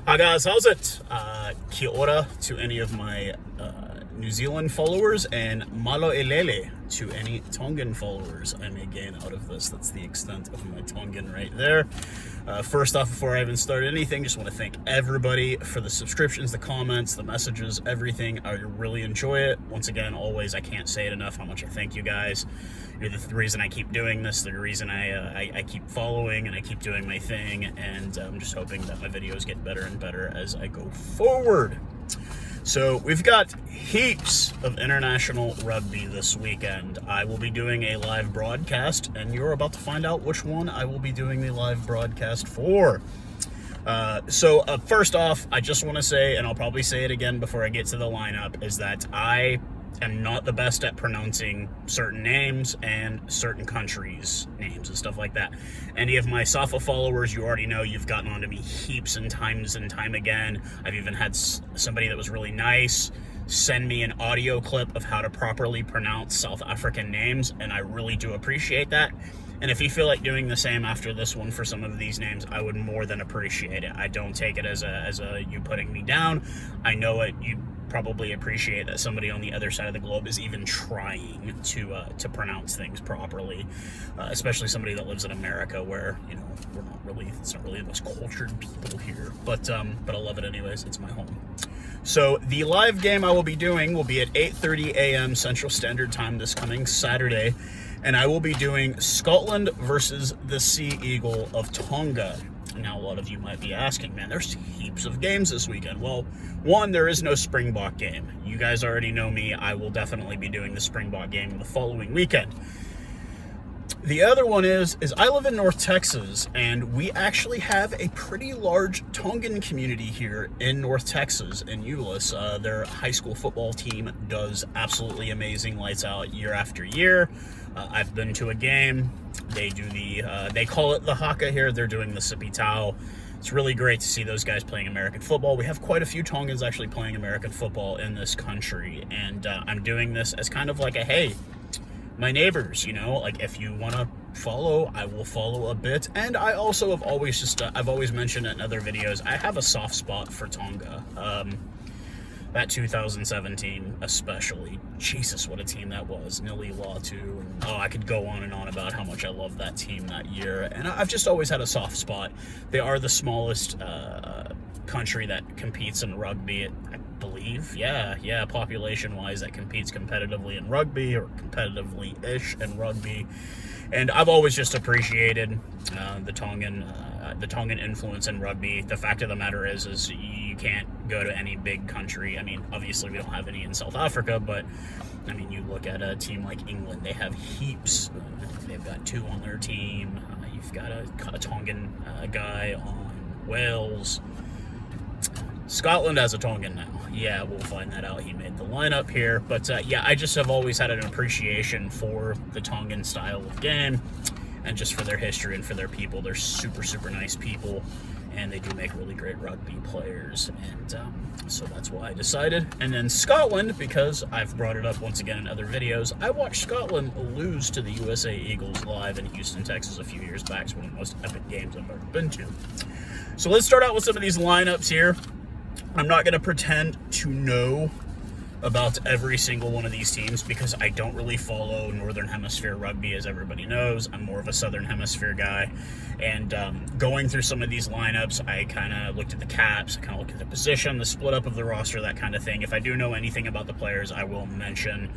Hi guys, how's it? Kia ora to any of my New Zealand followers, and malo elele to any Tongan followers I may gain out of this. That's the extent of my Tongan right there. First off, before I even start anything, just want to thank everybody for the subscriptions, the comments, the messages, everything. I really enjoy it. Once again, always, I can't say it enough how much I thank you guys. You're the reason I keep doing this, the reason I keep following and I keep doing my thing, and I'm just hoping that my videos get better and better as I go forward. So we've got heaps of international rugby this weekend. I will be doing a live broadcast, and you're about to find out which one I will be doing the live broadcast for. First off, I just want to say, and I'll probably say it again before I get to the lineup, is that I am not the best at pronouncing certain names and certain countries' names and stuff like that. Any of my Safa followers, you already know, you've gotten onto me heaps and time again. I've even had somebody that was really nice send me an audio clip of how to properly pronounce South African names, and I really do appreciate that. And if you feel like doing the same after this one for some of these names, I would more than appreciate it. I don't take it as a you putting me down. I know it. You probably appreciate that somebody on the other side of the globe is even trying to pronounce things properly, especially somebody that lives in America, where it's not really the most cultured people here. But I love it anyways. It's my home. So the live game I will be doing will be at 8:30 a.m. Central Standard Time this coming Saturday, and I will be doing Scotland versus the Sea Eagle of Tonga. Now, a lot of you might be asking, man, there's heaps of games this weekend. Well, one, there is no Springbok game. You guys already know me. I will definitely be doing the Springbok game the following weekend. The other one is I live in North Texas, and we actually have a pretty large Tongan community here in North Texas, in Euless. Their high school football team does absolutely amazing, lights out year after year. I've been to a game. They do they call it the haka here. They're doing the sipi tau. It's really great to see those guys playing American football. We have quite a few Tongans actually playing American football in this country, and I'm doing this as kind of like a, hey, my neighbors, like if you want to follow, I will follow a bit. And I also have always I've always mentioned it in other videos, I have a soft spot for Tonga. That 2017 especially, Jesus, what a team that was. Nili Latu, and I could go on and on about how much I love that team that year. And I've just always had a soft spot. They are the smallest country that competes in rugby, I believe. Yeah, population-wise, that competes competitively in rugby, or competitively-ish in rugby. And I've always just appreciated the Tongan influence in rugby. The fact of the matter is you can't go to any big country. I mean, obviously we don't have any in South Africa, but I mean, you look at a team like England, they have heaps. They've got 2 on their team. You've got a Tongan guy on Wales. Scotland has a Tongan now. Yeah, we'll find that out. He made the lineup here. But yeah, I just have always had an appreciation for the Tongan style of game, and just for their history and for their people. They're super, super nice people, and they do make really great rugby players. And so that's why I decided. And then Scotland, because I've brought it up once again in other videos, I watched Scotland lose to the USA Eagles live in Houston, Texas a few years back. It's one of the most epic games I've ever been to. So let's start out with some of these lineups here. I'm not going to pretend to know about every single one of these teams, because I don't really follow Northern Hemisphere rugby, as everybody knows. I'm more of a Southern Hemisphere guy. And going through some of these lineups, I kind of looked at the caps, I kind of looked at the position, the split up of the roster, that kind of thing. If I do know anything about the players, I will mention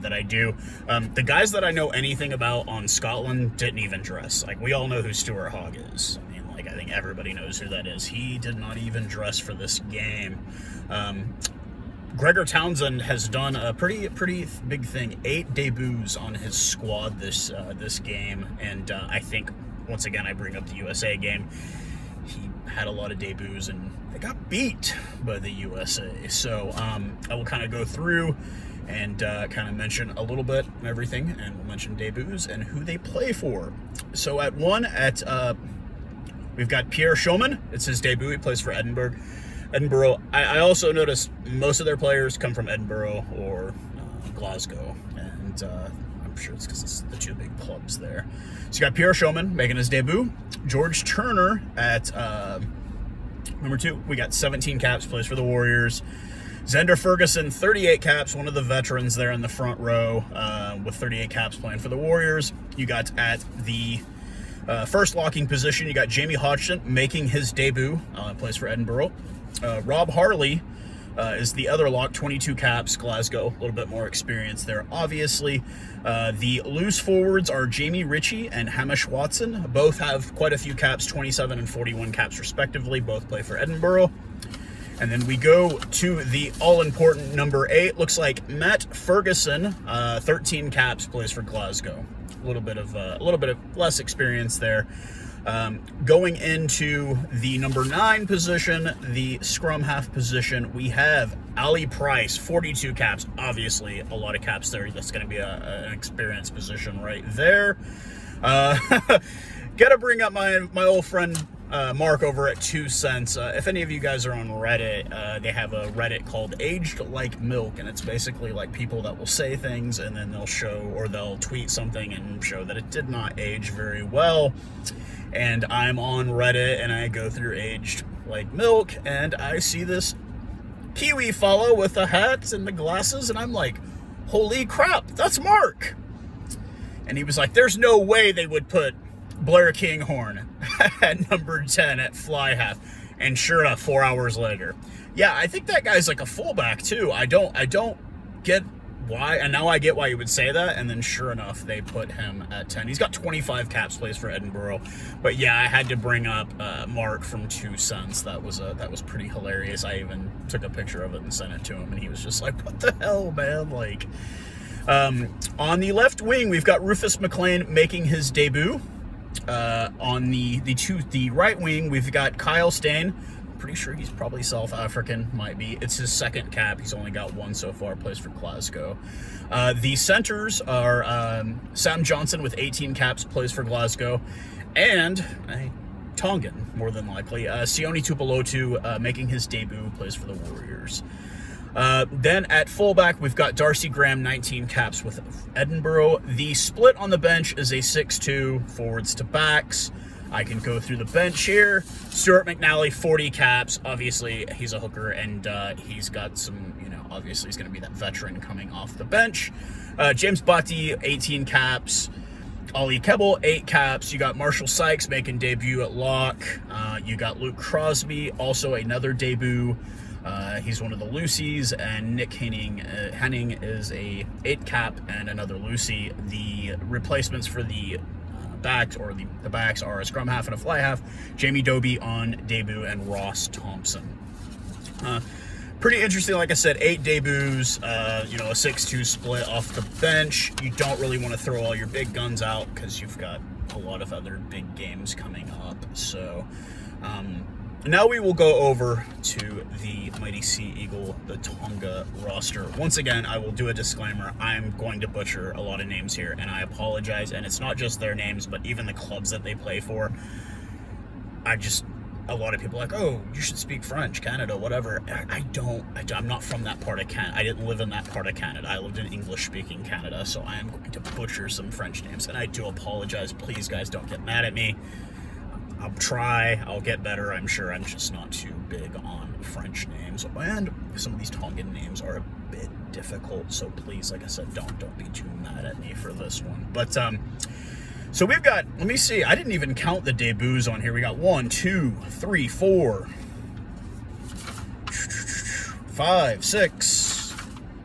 that I do. The guys that I know anything about on Scotland didn't even dress. Like, we all know who Stuart Hogg is. I think everybody knows who that is. He did not even dress for this game. Gregor Townsend has done a pretty big thing. 8 debuts on his squad this game, and I think, once again, I bring up the USA game. He had a lot of debuts, and they got beat by the USA. So I will kind of go through and kind of mention a little bit of everything, and we'll mention debuts and who they play for. So at one, we've got Pierre Shulman. It's his debut. He plays for Edinburgh. I also noticed most of their players come from Edinburgh or Glasgow, and I'm sure it's because it's the 2 big clubs there. So you got Pierre Shulman making his debut. George Turner at Number 2, we got 17 caps, plays for the Warriors. Zender Ferguson, 38 caps, one of the veterans there in the front row with 38 caps playing for the Warriors. You got at the first locking position, you got Jamie Hodgson making his debut, plays for Edinburgh. Rob Harley is the other lock, 22 caps, Glasgow, a little bit more experience there, obviously. The loose forwards are Jamie Ritchie and Hamish Watson. Both have quite a few caps, 27 and 41 caps respectively. Both play for Edinburgh. And then we go to the all-important number 8. Looks like Matt Ferguson, 13 caps, plays for Glasgow. A little bit of less experience there. Going into the number 9 position, the scrum half position, we have Ali Price, 42 caps. Obviously, a lot of caps there. That's going to be an experienced position right there. Got to bring up my old friend Mark over at 2 Cents. If any of you guys are on Reddit, they have a Reddit called Aged Like Milk, and it's basically like people that will say things and then they'll show, or they'll tweet something and show that it did not age very well. And I'm on Reddit and I go through Aged Like Milk and I see this Kiwi fellow with the hats and the glasses, and I'm like, holy crap, that's Mark. And he was like, there's no way they would put Blair Kinghorn at number 10 at fly half. And sure enough, 4 hours later. Yeah, I think that guy's like a fullback too. I don't get why, and now I get why you would say that. And then sure enough, they put him at 10. He's got 25 caps, plays for Edinburgh. But yeah, I had to bring up Mark from 2 Cents. That was pretty hilarious. I even took a picture of it and sent it to him, and he was just like, what the hell, man? Like, on the left wing, we've got Rufus McLean making his debut. On the right wing, we've got Kyle Stain. Pretty sure he's probably South African, might be. It's his second cap. He's only got 1 so far, plays for Glasgow. The centers are Sam Johnson with 18 caps, plays for Glasgow, and a Tongan, more than likely. Sione Tupulotu making his debut, plays for the Warriors. Then at fullback, we've got Darcy Graham, 19 caps with Edinburgh. The split on the bench is a 6-2 forwards to backs. I can go through the bench here. Stuart McNally, 40 caps. Obviously, he's a hooker, and he's got some, obviously he's going to be that veteran coming off the bench. James Butty, 18 caps. Ollie Kebbell, 8 caps. You got Marshall Sykes making debut at lock. You got Luke Crosby, also another debut. He's one of the Lucies, and Nick Henning is a 8 cap and another Lucy. The replacements for the backs, or the backs, are a scrum half and a fly half. Jamie Doby on debut and Ross Thompson. Pretty interesting, like I said, 8 debuts, a 6-2 split off the bench. You don't really want to throw all your big guns out because you've got a lot of other big games coming up. So now we will go over to the mighty Sea Eagle, the Tonga roster. Once again, I will do a disclaimer. I'm going to butcher a lot of names here, and I apologize. And it's not just their names, but even the clubs that they play for. A lot of people are like, oh, you should speak French, Canada, whatever. I'm not from that part of Canada. I didn't live in that part of Canada. I lived in English-speaking Canada, so I am going to butcher some French names, and I do apologize. Please, guys, don't get mad at me. I'll try. I'll get better, I'm sure. I'm just not too big on French names, and some of these Tongan names are a bit difficult, so please, like I said, don't be too mad at me for this one. But, so we've got, let me see, I didn't even count the debuts on here. We got 1, 2, 3, 4, 5, 6,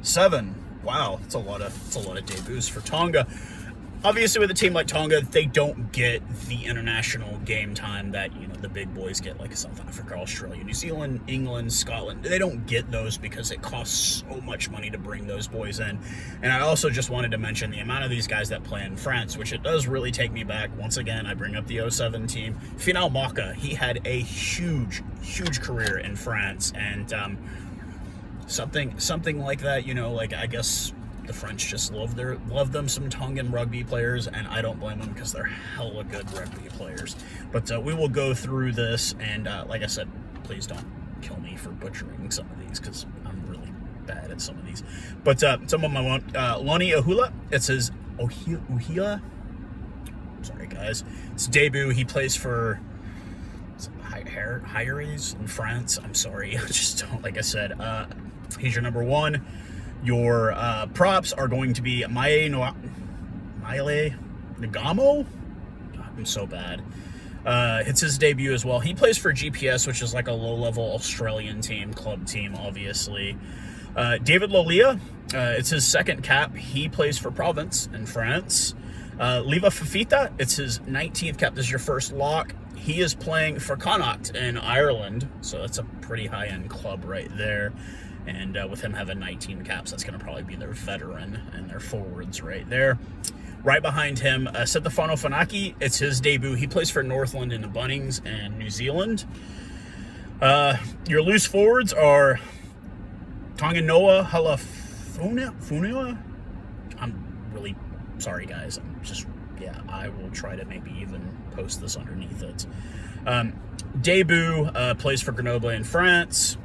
7. Wow, that's a lot of debuts for Tonga. Obviously, with a team like Tonga, they don't get the international game time that, the big boys get, like South Africa, Australia, New Zealand, England, Scotland. They don't get those because it costs so much money to bring those boys in. And I also just wanted to mention the amount of these guys that play in France, which it does really take me back. Once again, I bring up the 07 team. Final Maka, he had a huge career in France. And something like that, I guess the French just love them some Tongan rugby players, and I don't blame them because they're hella good rugby players. But we will go through this, and like I said, please don't kill me for butchering some of these because I'm really bad at some of these. But some of my one, Lonnie Ahula, it says Ohila. Sorry, guys. It's debut. He plays for Hires in France. I'm sorry. I just don't, like I said, he's your number 1. Your props are going to be Maile Nagamo. I'm so bad. It's his debut as well. He plays for GPS, which is like a low-level Australian team, club team, obviously. David Lolia, it's his 2nd cap. He plays for Provence in France. Liva Fafita, it's his 19th cap. This is your first lock. He is playing for Connacht in Ireland, so that's a pretty high-end club right there. And with him having 19 caps, that's going to probably be their veteran and their forwards right there. Right behind him, Setefano Fanaki, it's his debut. He plays for Northland in the Bunnings and New Zealand. Your loose forwards are Tonganoa Halafunua. I'm really sorry, guys. I will try to maybe even post this underneath it. Debut plays for Grenoble in France.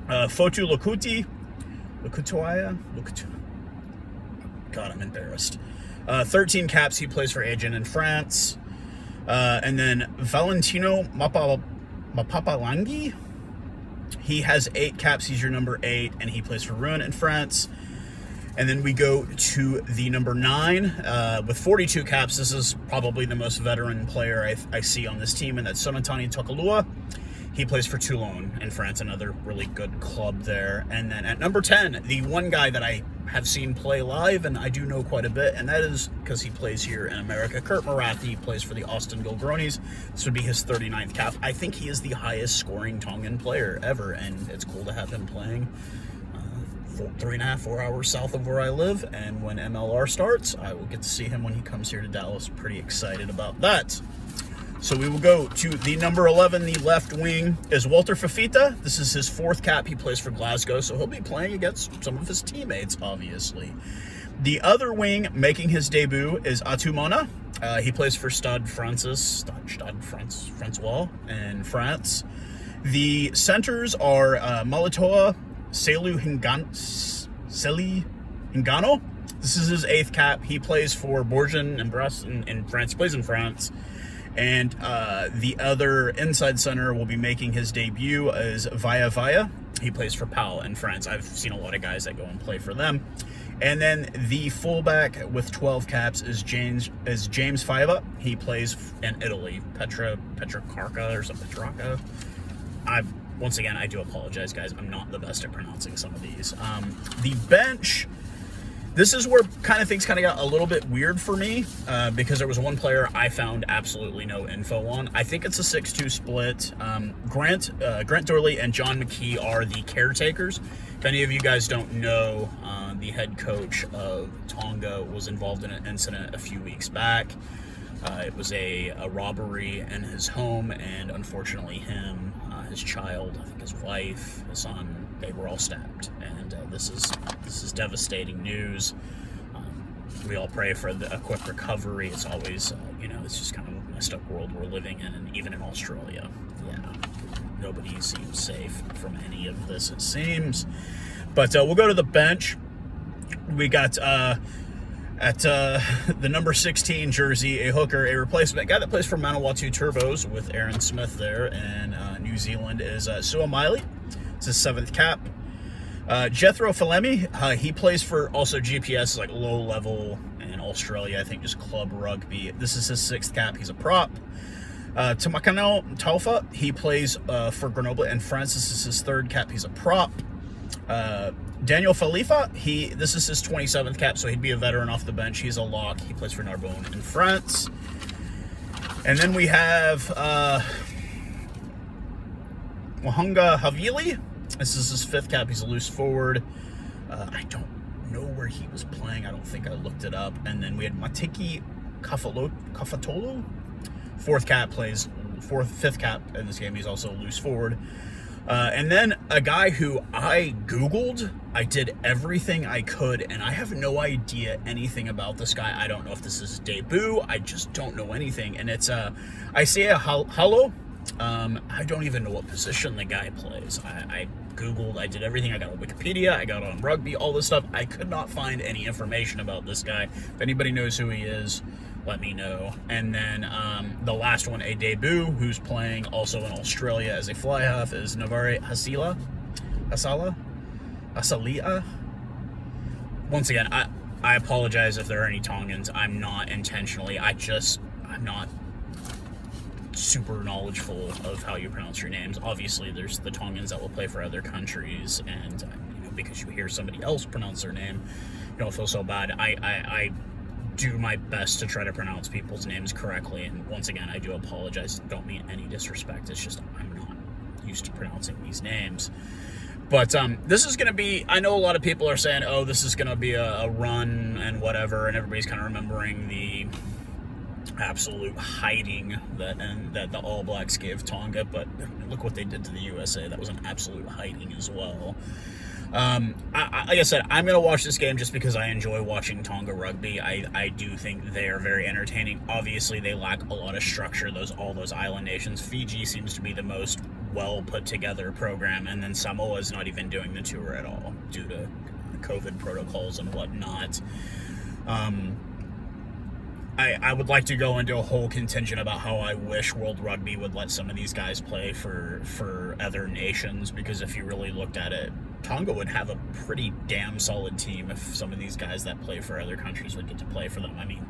Fotu Lokutoya. God, I'm embarrassed. 13 caps. He plays for Agen in France. And then Valentino Mapapalangi. He has 8 caps. He's your number 8, and he plays for Rouen in France. And then we go to the number 9 with 42 caps. This is probably the most veteran player I see on this team, and that's Sonitani Takalua. He plays for Toulon in France, another really good club there. And then at number 10, the one guy that I have seen play live, and I do know quite a bit, and that is because he plays here in America. Kurt Morathi plays for the Austin Gilgronis. This would be his 39th cap. I think he is the highest scoring Tongan player ever, and it's cool to have him playing 3.5, 4 hours south of where I live. And when MLR starts, I will get to see him when he comes here to Dallas. Pretty excited about that. So we will go to the number 11, the left wing, is Walter Fafita. This is his 4th cap. He plays for Glasgow, so he'll be playing against some of his teammates, obviously. The other wing making his debut is Atumona. He plays for Stade Francois in France. The centers are Malatoa Selu Hingano. This is his 8th cap. He plays for Bourges and Brest in France. He plays in France. And the other inside center will be making his debut is Vaya. He plays for Pau in France. I've seen a lot of guys that go and play for them. And then the fullback with 12 caps is James Faiva. He plays in Italy, Petrarca or something. Petrarca. Once again, I do apologize, guys. I'm not the best at pronouncing some of these. The bench. This is where things got a little bit weird for me because there was one player I found absolutely no info on. I think it's a 6-2 split. Grant Dorley and John McKee are the caretakers. If any of you guys don't know, the head coach of Tonga was involved in an incident a few weeks back. It was a robbery in his home, and unfortunately him, his child, I think his wife, his son, they were all stabbed. And this is devastating news. We all pray for a quick recovery. It's always, it's just kind of a messed up world we're living in, and even in Australia. Yeah, nobody seems safe from any of this, it seems. But we'll go to the bench. We got at the number 16 jersey, a hooker, a replacement guy that plays for Manawatu Turbos with Aaron Smith there in New Zealand is Sua Miley. It's his 7th cap. Jethro Falemi, he plays for also GPS, like low level in Australia, I think just club rugby. This is his 6th cap. He's a prop. Tamakano Taufa, he plays for Grenoble in France. This is his 3rd cap. He's a prop. Daniel Falifa, this is his 27th cap, so he'd be a veteran off the bench. He's a lock. He plays for Narbonne in France. And then we have Wahunga Havili. This is his 5th cap. He's a loose forward. I don't know where he was playing. I don't think I looked it up. And then we had Matiki Kafatolo. 4th cap, plays 5th cap in this game. He's also a loose forward. And then a guy who I Googled. I did everything I could, and I have no idea anything about this guy. I don't know if this is his debut. I just don't know anything. And it's Isaiah Hallo. I don't even know what position the guy plays. I Googled, I did everything. I got on Wikipedia, I got on Rugby, all this stuff. I could not find any information about this guy. If anybody knows who he is, let me know. And then the last one, a debut, who's playing also in Australia as a fly half, is Navari Asalia. Once again, I apologize if there are any Tongans. I'm not intentionally. I'm not super knowledgeful of how you pronounce your names. Obviously, there's the Tongans that will play for other countries, and because you hear somebody else pronounce their name, you don't feel so bad. I do my best to try to pronounce people's names correctly, and once again, I do apologize. Don't mean any disrespect. It's just I'm not used to pronouncing these names. But this is going to be, I know a lot of people are saying, oh, this is going to be a run and whatever, and everybody's kind of remembering the absolute hiding that the All Blacks gave Tonga, but look what they did to the USA. That was an absolute hiding as well. Like I said, I'm going to watch this game just because I enjoy watching Tonga rugby. I do think they are very entertaining. Obviously, they lack a lot of structure, all those island nations. Fiji seems to be the most well put together program, and then Samoa is not even doing the tour at all due to COVID protocols and whatnot. I would like to go into a whole contingent about how I wish World Rugby would let some of these guys play for other nations, because if you really looked at it, Tonga would have a pretty damn solid team if some of these guys that play for other countries would get to play for them. I mean,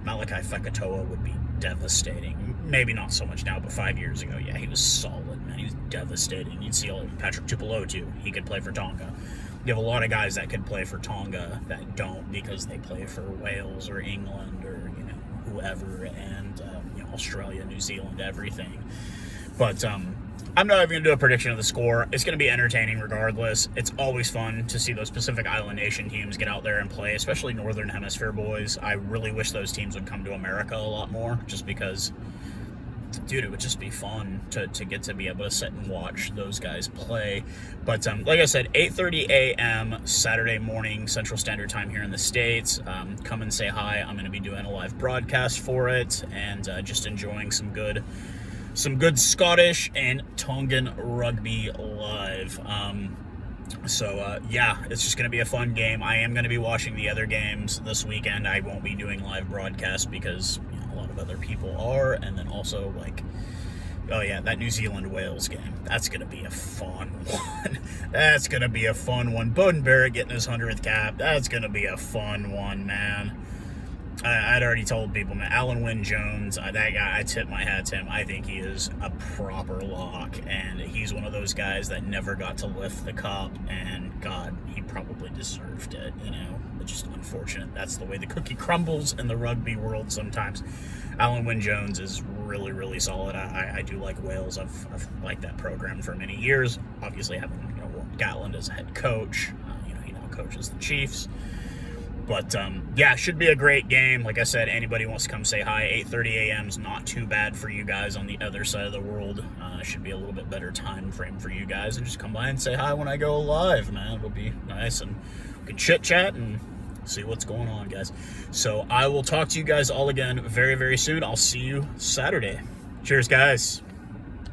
Malachi Fekitoa would be devastating. Maybe not so much now, but 5 years ago, yeah, he was solid, man. He was devastating. You'd see Patrick Tupelo, too. He could play for Tonga. You have a lot of guys that could play for Tonga that don't because they play for Wales or England or, whoever, and, Australia, New Zealand, everything. But, I'm not even going to do a prediction of the score. It's going to be entertaining regardless. It's always fun to see those Pacific Island nation teams get out there and play, especially Northern Hemisphere boys. I really wish those teams would come to America a lot more, just because, dude, it would just be fun to get to be able to sit and watch those guys play. But like I said, 8:30 a.m. Saturday morning Central Standard Time here in the States. Come and say hi. I'm going to be doing a live broadcast for it, and just enjoying some good Scottish and Tongan rugby live. Yeah, it's just going to be a fun game. I am going to be watching the other games this weekend. I won't be doing live broadcasts because a lot of other people are. And then also, that New Zealand-Wales game. That's going to be a fun one. That's going to be a fun one. Bowden Barrett getting his 100th cap. That's going to be a fun one, man. I'd already told people, man, Alan Wynne-Jones, that guy, I tip my hat to him. I think he is a proper lock, and he's one of those guys that never got to lift the cup, and God, he probably deserved it, It's just unfortunate. That's the way the cookie crumbles in the rugby world sometimes. Alan Wynne-Jones is really, really solid. I do like Wales. I've liked that program for many years. Obviously having, Gatland as a head coach. He now coaches the Chiefs. But, should be a great game. Like I said, anybody wants to come say hi. 8:30 a.m. is not too bad for you guys on the other side of the world. Should be a little bit better time frame for you guys. And just come by and say hi when I go live, man. It'll be nice, and we can chit-chat and see what's going on, guys. So I will talk to you guys all again very, very soon. I'll see you Saturday. Cheers, guys.